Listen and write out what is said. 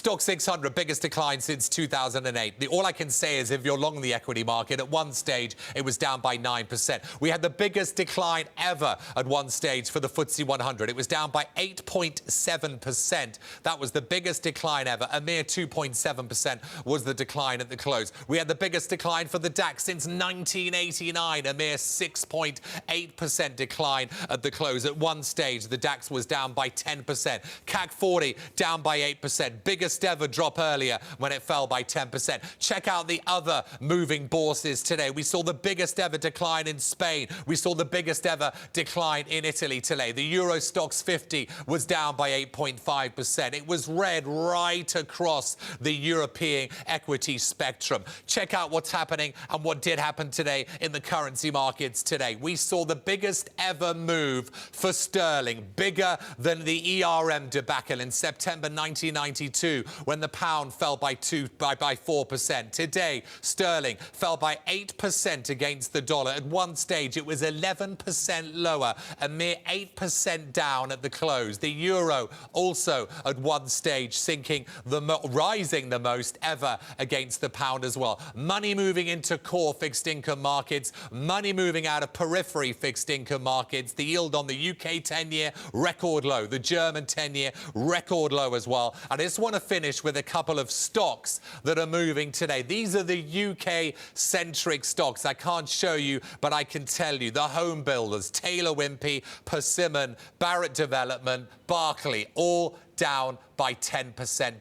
Stoxx 600, biggest decline since 2008. All I can say is if you're long the equity market, at one stage it was down by 9%. We had the biggest decline ever at one stage for the FTSE 100. It was down by 8.7%. That was the biggest decline ever. A mere 2.7% was the decline at the close. We had the biggest decline for the DAX since 1989, a mere 6.8% decline at the close. At one stage, the DAX was down by 10%. CAC 40 down by 8%. Biggest ever drop earlier when it fell by 10%. Check out the other moving bourses today. We saw the biggest ever decline in Spain. We saw the biggest ever decline in Italy today. The Euro Stoxx 50 was down by 8.5%. It was red right across the European equity spectrum. Check out what's happening and what did happen today in the currency markets today. We saw the biggest ever move for sterling, bigger than the ERM debacle in September 1992 when the pound fell by 4%. Today, sterling fell by 8% against the dollar. At one stage, it was 11% lower, a mere 8% down at the close. The euro also at one stage sinking, rising the most ever against the pound as well. Money moving into core fixed income markets, money moving out of periphery fixed income markets. The yield on the UK 10-year, record low. The German 10-year, record low as well. And I just want to finish with a couple of stocks that are moving today. These are the UK-centric stocks. I can't show you, but I can tell you. The home builders, Taylor Wimpey, Persimmon, Barratt Development, Barclay, all down by 10%.